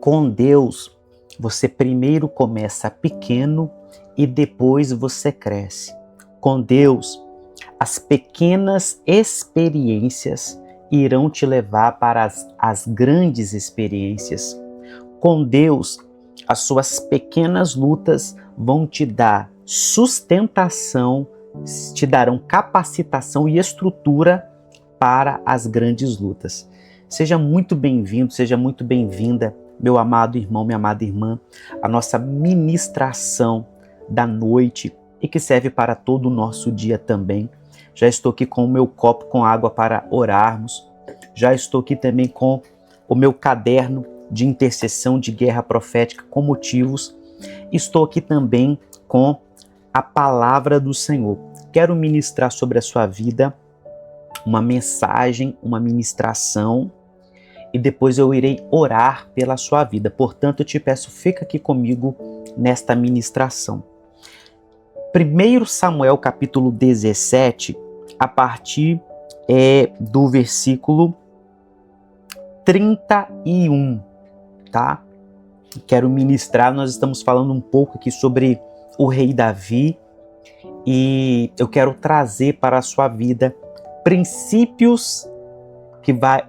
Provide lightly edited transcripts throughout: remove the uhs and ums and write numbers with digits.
Com Deus, você primeiro começa pequeno e depois você cresce. Com Deus, as pequenas experiências irão te levar para as grandes experiências. Com Deus, as suas pequenas lutas vão te dar sustentação, te darão capacitação e estrutura para as grandes lutas. Seja muito bem-vindo, seja muito bem-vinda, meu amado irmão, minha amada irmã, a nossa ministração da noite e que serve para todo o nosso dia também. Já estou aqui com o meu copo com água para orarmos. Já estou aqui também com o meu caderno de intercessão de guerra profética com motivos. Estou aqui também com a palavra do Senhor. Quero ministrar sobre a sua vida uma mensagem, uma ministração, e depois eu irei orar pela sua vida. Portanto, eu te peço, fica aqui comigo nesta ministração. 1 Samuel capítulo 17, a partir do versículo 31, tá? Quero ministrar, nós estamos falando um pouco aqui sobre o rei Davi e eu quero trazer para a sua vida princípios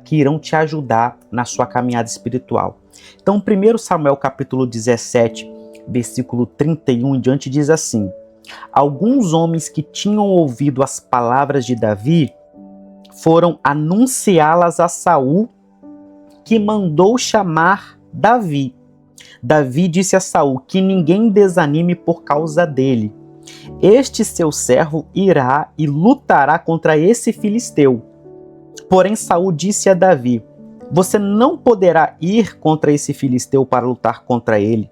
que irão te ajudar na sua caminhada espiritual. Então, 1 Samuel capítulo 17, versículo 31 em diante diz assim: alguns homens que tinham ouvido as palavras de Davi foram anunciá-las a Saul, que mandou chamar Davi. Davi disse a Saul que ninguém desanime por causa dele. Este seu servo irá e lutará contra esse filisteu. Porém, Saul disse a Davi: você não poderá ir contra esse filisteu para lutar contra ele.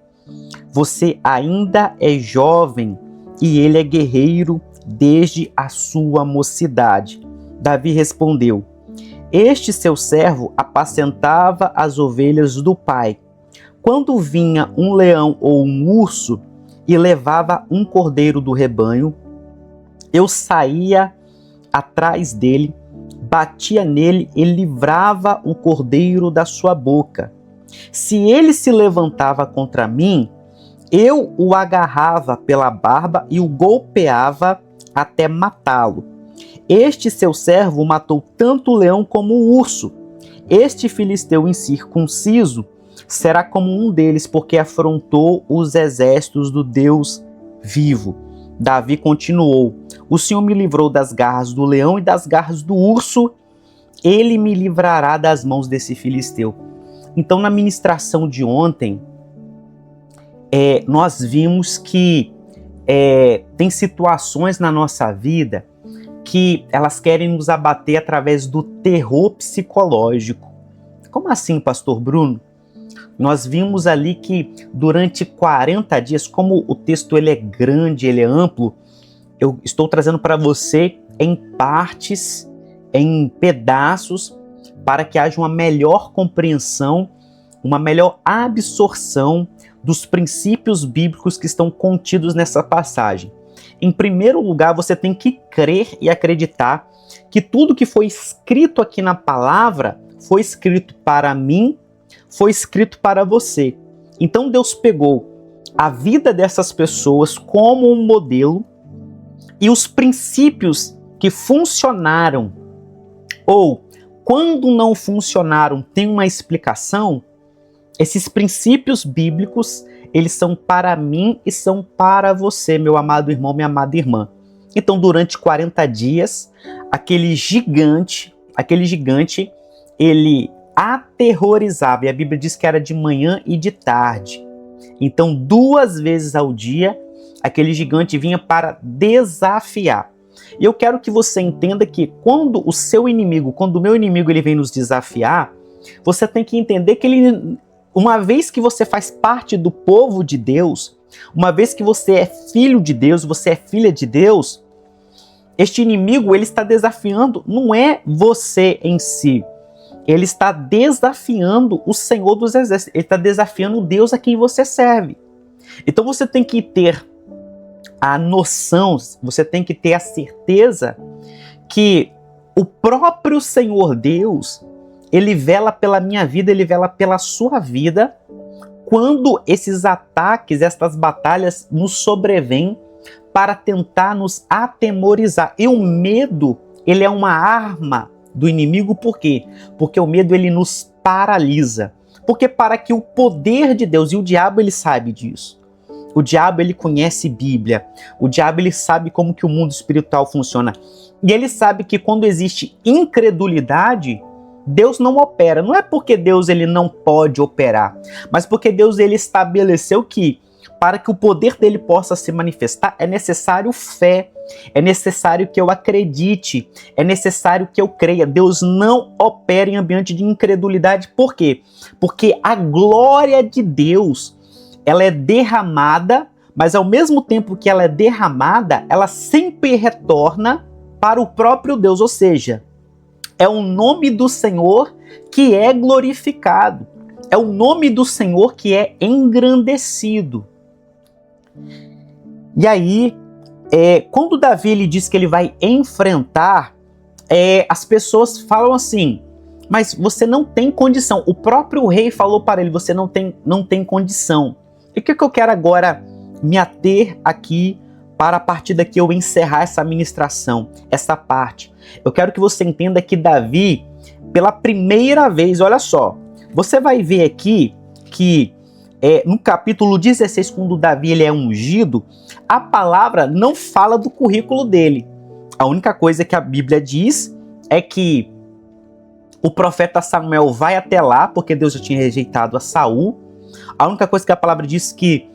Você ainda é jovem e ele é guerreiro desde a sua mocidade. Davi respondeu: este seu servo apacentava as ovelhas do pai. Quando vinha um leão ou um urso e levava um cordeiro do rebanho, eu saía atrás dele, batia nele e livrava o cordeiro da sua boca. Se ele se levantava contra mim, eu o agarrava pela barba e o golpeava até matá-lo. Este seu servo matou tanto o leão como o urso. Este filisteu incircunciso será como um deles, porque afrontou os exércitos do Deus vivo. Davi continuou: o Senhor me livrou das garras do leão e das garras do urso, ele me livrará das mãos desse filisteu. Então, na ministração de ontem, nós vimos que tem situações na nossa vida que elas querem nos abater através do terror psicológico. Como assim, pastor Bruno? Nós vimos ali que durante 40 dias, como o texto ele é grande, ele é amplo, eu estou trazendo para você em partes, em pedaços, para que haja uma melhor compreensão, uma melhor absorção dos princípios bíblicos que estão contidos nessa passagem. Em primeiro lugar, você tem que crer e acreditar que tudo que foi escrito aqui na palavra foi escrito para mim, foi escrito para você. Então Deus pegou a vida dessas pessoas como um modelo e os princípios que funcionaram ou quando não funcionaram tem uma explicação. Esses princípios bíblicos, eles são para mim e são para você, meu amado irmão, minha amada irmã. Então, durante 40 dias, aquele gigante, ele aterrorizava, e a Bíblia diz que era de manhã e de tarde. Então, 2 vezes ao dia, aquele gigante vinha para desafiar. E eu quero que você entenda que quando o meu inimigo ele vem nos desafiar, você tem que entender que uma vez que você faz parte do povo de Deus, uma vez que você é filho de Deus, você é filha de Deus, este inimigo ele está desafiando, não é você em si, ele está desafiando o Senhor dos Exércitos, ele está desafiando o Deus a quem você serve. Então você tem que ter a noção, você tem que ter a certeza que o próprio Senhor Deus, ele vela pela minha vida, ele vela pela sua vida, quando esses ataques, estas batalhas nos sobrevêm para tentar nos atemorizar. E o medo, ele é uma arma do inimigo, por quê? Porque o medo, ele nos paralisa. Porque para que o poder de Deus, e o diabo, ele sabe disso. O diabo, ele conhece Bíblia. O diabo, ele sabe como que o mundo espiritual funciona. E ele sabe que quando existe incredulidade, Deus não opera. Não é porque Deus, ele não pode operar, mas porque Deus, ele estabeleceu que para que o poder dele possa se manifestar, é necessário fé, é necessário que eu acredite, é necessário que eu creia. Deus não opera em ambiente de incredulidade. Por quê? Porque a glória de Deus, ela é derramada, mas ao mesmo tempo que ela é derramada, ela sempre retorna para o próprio Deus, ou seja, é o nome do Senhor que é glorificado, é o nome do Senhor que é engrandecido. E aí, quando Davi ele diz que ele vai enfrentar, as pessoas falam assim, mas você não tem condição. O próprio rei falou para ele, você não tem condição. E o que eu quero agora me ater aqui, para a partir daqui eu encerrar essa ministração, essa parte. Eu quero que você entenda que Davi, pela primeira vez, olha só, você vai ver aqui que no capítulo 16, quando Davi ele é ungido, a palavra não fala do currículo dele. A única coisa que a Bíblia diz é que o profeta Samuel vai até lá, porque Deus já tinha rejeitado a Saul. A única coisa que a palavra diz que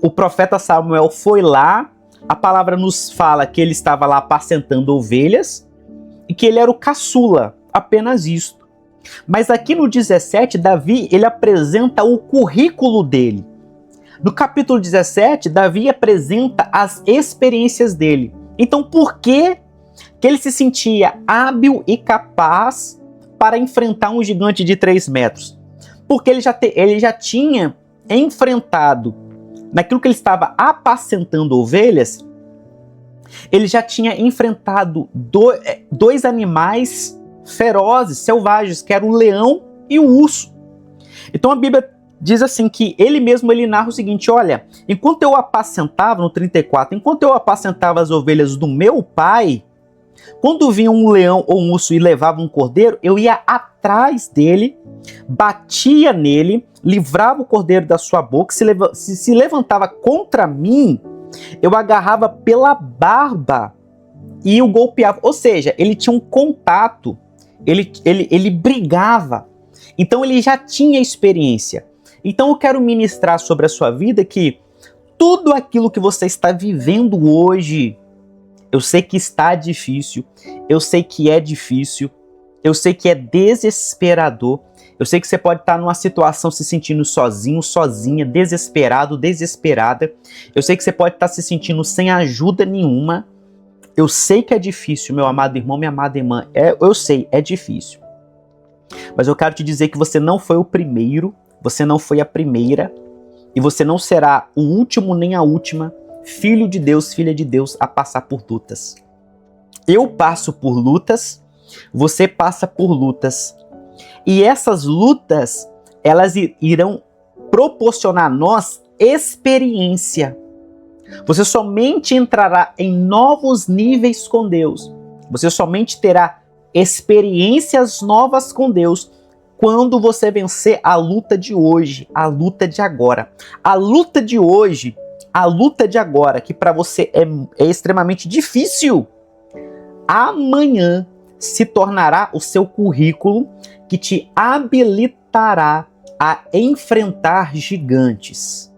o profeta Samuel foi lá, a palavra nos fala que ele estava lá apacentando ovelhas e que ele era o caçula, apenas isto. Mas aqui no 17, Davi, ele apresenta o currículo dele. No capítulo 17, Davi apresenta as experiências dele. Então, por que ele se sentia hábil e capaz para enfrentar um gigante de 3 metros? Porque ele já tinha enfrentado, naquilo que ele estava apacentando ovelhas, ele já tinha enfrentado dois animais ferozes, selvagens, que eram o leão e o urso. Então a Bíblia diz assim que ele mesmo ele narra o seguinte, olha, enquanto eu apacentava, no 34, enquanto eu apacentava as ovelhas do meu pai, quando vinha um leão ou um urso e levava um cordeiro, eu ia atrás dele, batia nele, livrava o cordeiro da sua boca, se levantava contra mim, eu agarrava pela barba e o golpeava. Ou seja, ele tinha um contato, ele brigava. Então ele já tinha experiência. Então eu quero ministrar sobre a sua vida que tudo aquilo que você está vivendo hoje, eu sei que está difícil, eu sei que é difícil, eu sei que é desesperador, eu sei que você pode estar numa situação se sentindo sozinho, sozinha, desesperado, desesperada. Eu sei que você pode estar se sentindo sem ajuda nenhuma. Eu sei que é difícil, meu amado irmão, minha amada irmã. Eu sei, é difícil. Mas eu quero te dizer que você não foi o primeiro, você não foi a primeira, e você não será o último nem a última filho de Deus, filha de Deus, a passar por lutas. Eu passo por lutas, você passa por lutas. E essas lutas, elas irão proporcionar a nós experiência. Você somente entrará em novos níveis com Deus. Você somente terá experiências novas com Deus quando você vencer a luta de hoje, a luta de agora. A luta de hoje, a luta de agora, que para você é extremamente difícil, amanhã se tornará o seu currículo que te habilitará a enfrentar gigantes.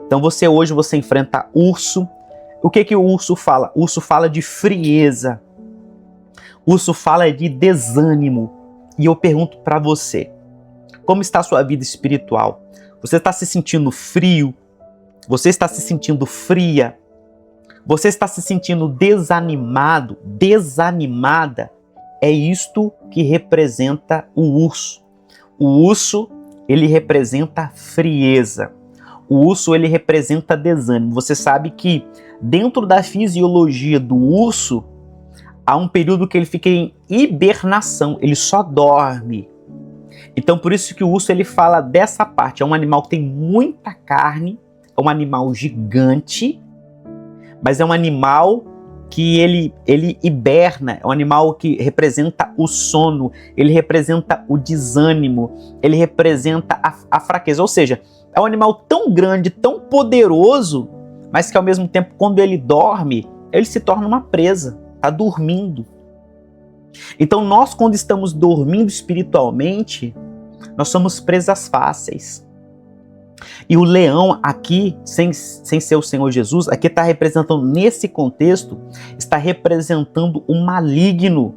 Então hoje você enfrenta urso. O que o urso fala? O urso fala de frieza. O urso fala de desânimo. E eu pergunto para você, como está a sua vida espiritual? Você está se sentindo frio? Você está se sentindo fria? Você está se sentindo desanimado, desanimada? É isto que representa o urso. O urso, ele representa frieza. O urso, ele representa desânimo. Você sabe que dentro da fisiologia do urso, há um período que ele fica em hibernação, ele só dorme. Então por isso que o urso ele fala dessa parte, é um animal que tem muita carne, é um animal gigante, mas é um animal que ele hiberna, é um animal que representa o sono, ele representa o desânimo, ele representa a fraqueza, ou seja, é um animal tão grande, tão poderoso, mas que ao mesmo tempo quando ele dorme, ele se torna uma presa, está dormindo. Então nós quando estamos dormindo espiritualmente, nós somos presas fáceis. E o leão aqui, sem ser o Senhor Jesus, aqui está representando, nesse contexto, está representando o maligno,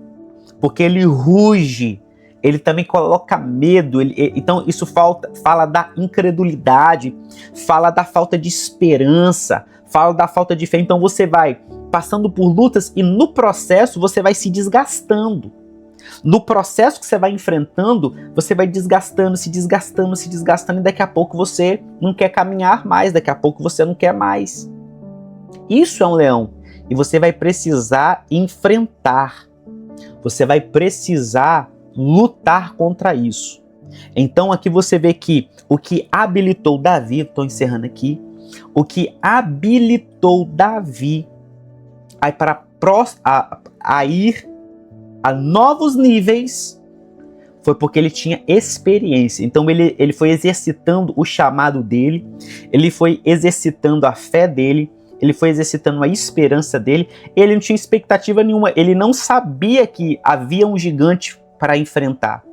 porque ele ruge, ele também coloca medo, então isso fala da incredulidade, fala da falta de esperança, fala da falta de fé. Então você vai passando por lutas e no processo você vai se desgastando. No processo que você vai enfrentando, você vai desgastando, se desgastando, se desgastando, e daqui a pouco você não quer caminhar mais, daqui a pouco você não quer mais. Isso é um leão. E você vai precisar enfrentar. Você vai precisar lutar contra isso. Então aqui você vê que o que habilitou Davi, estou encerrando aqui, o que habilitou Davi a ir a novos níveis foi porque ele tinha experiência. Então ele foi exercitando o chamado dele, ele foi exercitando a fé dele, ele foi exercitando a esperança dele. Ele não tinha expectativa nenhuma, ele não sabia que havia um gigante para enfrentar.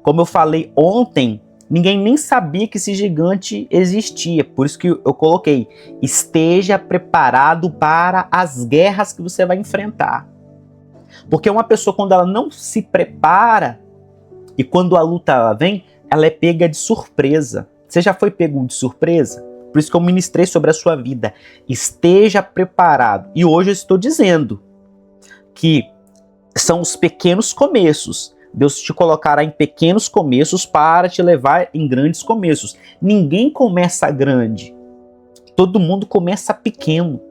Como eu falei ontem, ninguém nem sabia que esse gigante existia, por isso que eu coloquei, esteja preparado para as guerras que você vai enfrentar. Porque uma pessoa, quando ela não se prepara, e quando a luta ela vem, ela é pega de surpresa. Você já foi pego de surpresa? Por isso que eu ministrei sobre a sua vida. Esteja preparado. E hoje eu estou dizendo que são os pequenos começos. Deus te colocará em pequenos começos para te levar em grandes começos. Ninguém começa grande. Todo mundo começa pequeno.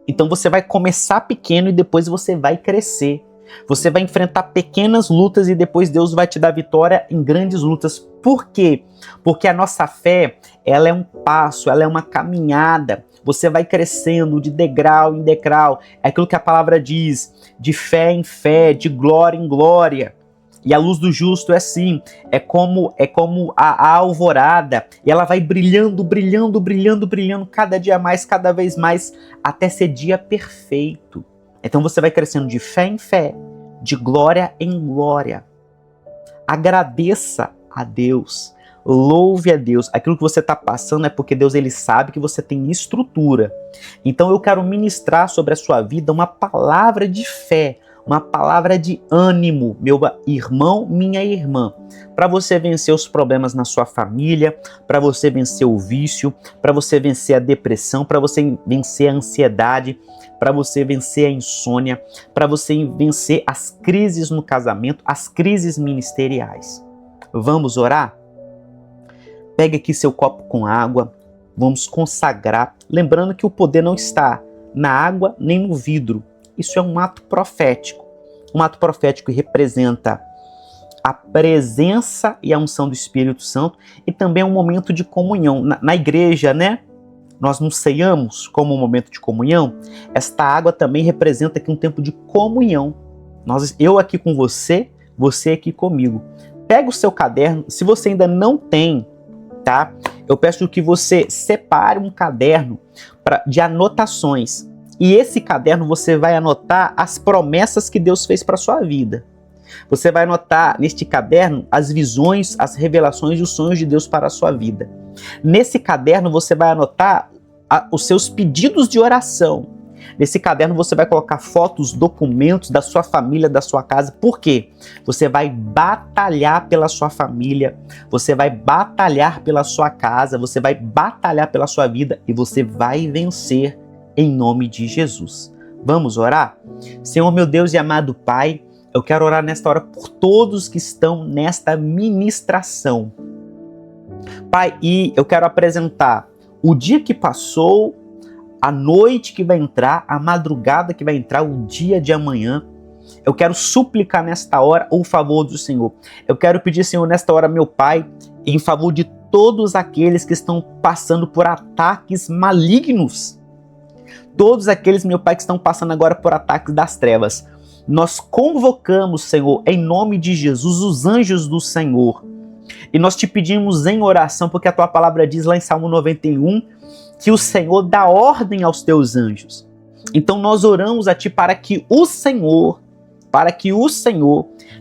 Então você vai começar pequeno e depois você vai crescer. Você vai enfrentar pequenas lutas e depois Deus vai te dar vitória em grandes lutas. Por quê? Porque a nossa fé, ela é um passo, ela é uma caminhada. Você vai crescendo de degrau em degrau. É aquilo que a palavra diz, de fé em fé, de glória em glória. E a luz do justo é assim, é como a alvorada, e ela vai brilhando, brilhando, brilhando, brilhando, cada dia mais, cada vez mais, até ser dia perfeito. Então você vai crescendo de fé em fé, de glória em glória. Agradeça a Deus, louve a Deus. Aquilo que você está passando é porque Deus ele sabe que você tem estrutura. Então eu quero ministrar sobre a sua vida uma palavra de fé, uma palavra de ânimo, meu irmão, minha irmã, para você vencer os problemas na sua família, para você vencer o vício, para você vencer a depressão, para você vencer a ansiedade, para você vencer a insônia, para você vencer as crises no casamento, as crises ministeriais. Vamos orar? Pegue aqui seu copo com água, vamos consagrar, lembrando que o poder não está na água nem no vidro. Isso é um ato profético. Um ato profético que representa a presença e a unção do Espírito Santo e também é um momento de comunhão. Na igreja, né? Nós nos ceiamos como um momento de comunhão. Esta água também representa aqui um tempo de comunhão. Eu aqui com você, você aqui comigo. Pega o seu caderno, se você ainda não tem, tá? Eu peço que você separe um caderno de anotações. E esse caderno você vai anotar as promessas que Deus fez para a sua vida. Você vai anotar neste caderno as visões, as revelações e os sonhos de Deus para a sua vida. Nesse caderno você vai anotar os seus pedidos de oração. Nesse caderno você vai colocar fotos, documentos da sua família, da sua casa. Por quê? Você vai batalhar pela sua família, você vai batalhar pela sua casa, você vai batalhar pela sua vida e você vai vencer em nome de Jesus. Vamos orar? Senhor, meu Deus e amado Pai, eu quero orar nesta hora por todos que estão nesta ministração. Pai, e eu quero apresentar o dia que passou, a noite que vai entrar, a madrugada que vai entrar, o dia de amanhã. eu quero suplicar nesta hora o favor do Senhor. Eu quero pedir, Senhor, nesta hora, meu Pai, em favor de todos aqueles que estão passando por ataques malignos. Todos aqueles, meu Pai, que estão passando agora por ataques das trevas. Nós convocamos, Senhor, em nome de Jesus, os anjos do Senhor. E nós te pedimos em oração, porque a tua palavra diz lá em Salmo 91, que o Senhor dá ordem aos teus anjos. Então nós oramos a ti para que o Senhor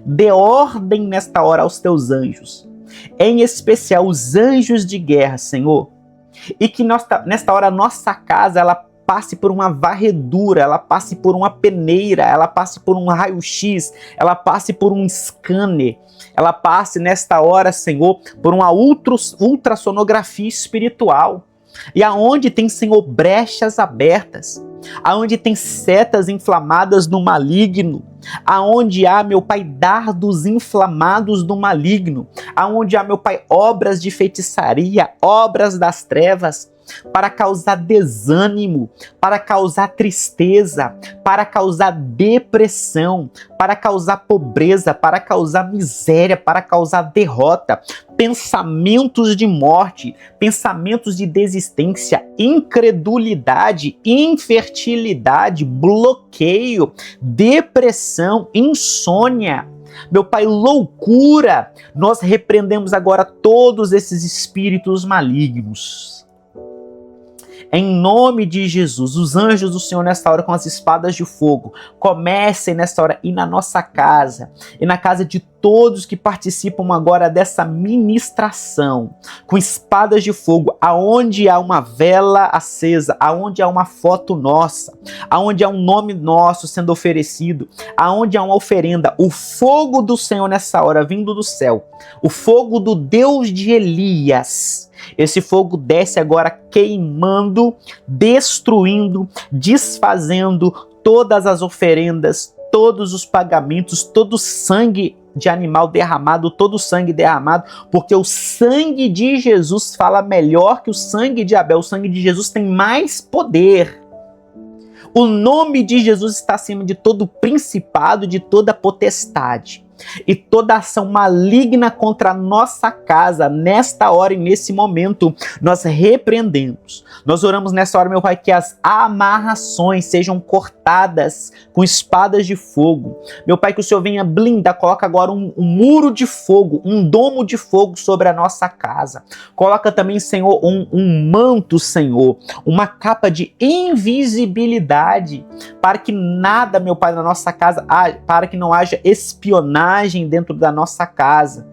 dê ordem nesta hora aos teus anjos. Em especial os anjos de guerra, Senhor. E que nesta hora a nossa casa, ela passe por uma varredura, ela passe por uma peneira, ela passe por um raio-x, ela passe por um scanner, ela passe nesta hora, Senhor, por uma ultrassonografia espiritual. E aonde tem, Senhor, brechas abertas, aonde tem setas inflamadas do maligno, aonde há, meu Pai, dardos inflamados do maligno, aonde há, meu Pai, obras de feitiçaria, obras das trevas, para causar desânimo, para causar tristeza, para causar depressão, para causar pobreza, para causar miséria, para causar derrota, pensamentos de morte, pensamentos de desistência, incredulidade, infertilidade, bloqueio, depressão, insônia. Meu Pai, loucura, nós repreendemos agora todos esses espíritos malignos. Em nome de Jesus, os anjos do Senhor nesta hora com as espadas de fogo, comecem nesta hora e na nossa casa, e na casa de todos que participam agora dessa ministração, com espadas de fogo, aonde há uma vela acesa, aonde há uma foto nossa, aonde há um nome nosso sendo oferecido, aonde há uma oferenda, o fogo do Senhor nessa hora vindo do céu, o fogo do Deus de Elias. Esse fogo desce agora queimando, destruindo, desfazendo todas as oferendas, todos os pagamentos, todo o sangue de animal derramado, todo o sangue derramado, porque o sangue de Jesus fala melhor que o sangue de Abel. O sangue de Jesus tem mais poder. O nome de Jesus está acima de todo principado, de toda potestade. E toda ação maligna contra a nossa casa, nesta hora e nesse momento, nós repreendemos. Nós oramos nessa hora, meu Pai, que as amarrações sejam cortadas com espadas de fogo. Meu Pai, que o Senhor venha blindar, coloca agora um muro de fogo, um domo de fogo sobre a nossa casa. Coloca também, Senhor, um manto, Senhor, uma capa de invisibilidade, para que nada, meu Pai, na nossa casa, para que não haja espionagem dentro da nossa casa.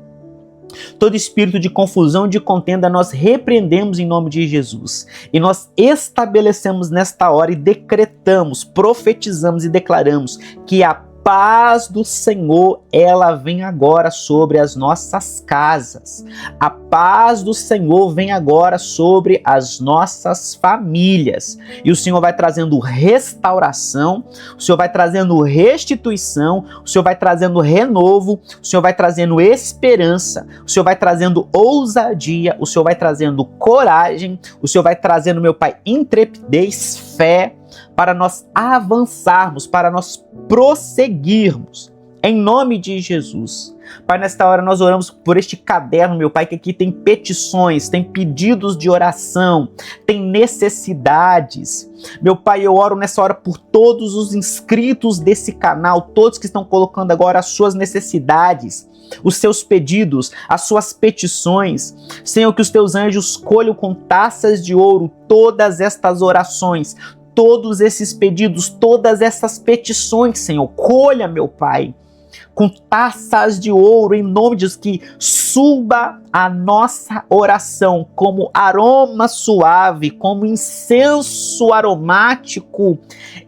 Todo espírito de confusão e de contenda nós repreendemos em nome de Jesus. E nós estabelecemos nesta hora e decretamos, profetizamos e declaramos que a paz do Senhor, ela vem agora sobre as nossas casas. A paz do Senhor vem agora sobre as nossas famílias. E o Senhor vai trazendo restauração, o Senhor vai trazendo restituição, o Senhor vai trazendo renovo, o Senhor vai trazendo esperança, o Senhor vai trazendo ousadia, o Senhor vai trazendo coragem, o Senhor vai trazendo, meu Pai, intrepidez, fé, para nós avançarmos, para nós prosseguirmos, em nome de Jesus. Pai, nesta hora nós oramos por este caderno, meu Pai, que aqui tem petições, tem pedidos de oração, tem necessidades. Meu Pai, eu oro nessa hora por todos os inscritos desse canal, todos que estão colocando agora as suas necessidades, os seus pedidos, as suas petições. Senhor, que os teus anjos colham com taças de ouro todas estas orações, todos esses pedidos, todas essas petições, Senhor. Colha, meu Pai, com taças de ouro, em nome de Jesus, que suba a nossa oração como aroma suave, como incenso aromático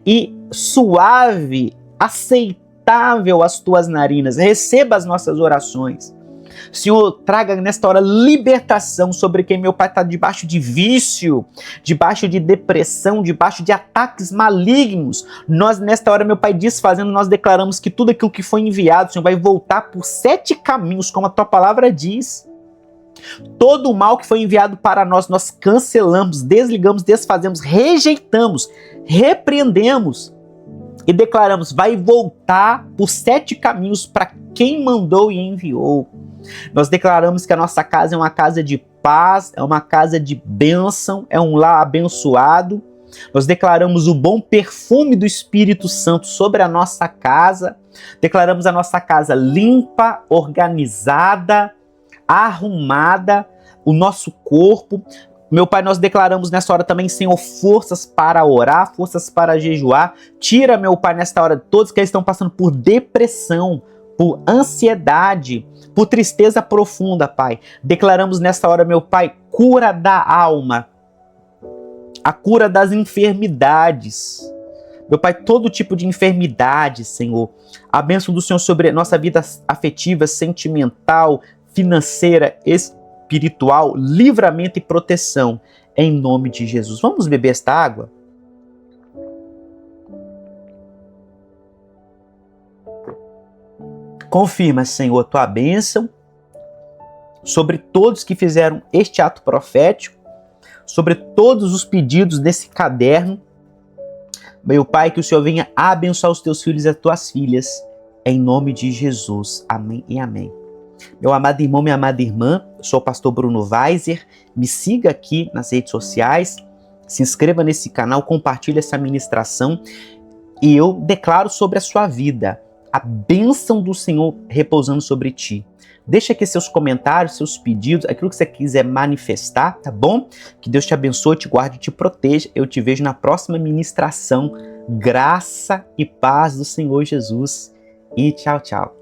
e suave, aceitável às tuas narinas. Receba as nossas orações. Senhor, traga nesta hora libertação sobre quem, meu Pai, está debaixo de vício, debaixo de depressão, debaixo de ataques malignos. Nós, nesta hora, meu Pai, desfazendo, nós declaramos que tudo aquilo que foi enviado, Senhor, vai voltar por 7 caminhos, como a tua palavra diz. Todo o mal que foi enviado para nós, nós cancelamos, desligamos, desfazemos, rejeitamos, repreendemos. e declaramos, vai voltar por 7 caminhos para quem mandou e enviou. Nós declaramos que a nossa casa é uma casa de paz, é uma casa de bênção, é um lar abençoado. Nós declaramos o bom perfume do Espírito Santo sobre a nossa casa. Declaramos a nossa casa limpa, organizada, arrumada, o nosso corpo. Meu Pai, nós declaramos nessa hora também, Senhor, forças para orar, forças para jejuar. Tira, meu Pai, nesta hora, todos que estão passando por depressão, por ansiedade, por tristeza profunda, Pai. Declaramos nesta hora, meu Pai, cura da alma, a cura das enfermidades. Meu Pai, todo tipo de enfermidade, Senhor. A bênção do Senhor sobre a nossa vida afetiva, sentimental, financeira, espiritual, livramento e proteção, em nome de Jesus. Vamos beber esta água? Confirma, Senhor, a tua bênção sobre todos que fizeram este ato profético, sobre todos os pedidos desse caderno. Meu Pai, que o Senhor venha abençoar os teus filhos e as tuas filhas, em nome de Jesus. Amém e amém. Meu amado irmão, minha amada irmã, eu sou o pastor Bruno Weiser, me siga aqui nas redes sociais, se inscreva nesse canal, compartilhe essa ministração e eu declaro sobre a sua vida a bênção do Senhor repousando sobre ti. Deixa aqui seus comentários, seus pedidos, aquilo que você quiser manifestar, tá bom? Que Deus te abençoe, te guarde e te proteja. Eu te vejo na próxima ministração. Graça e paz do Senhor Jesus. E tchau, tchau.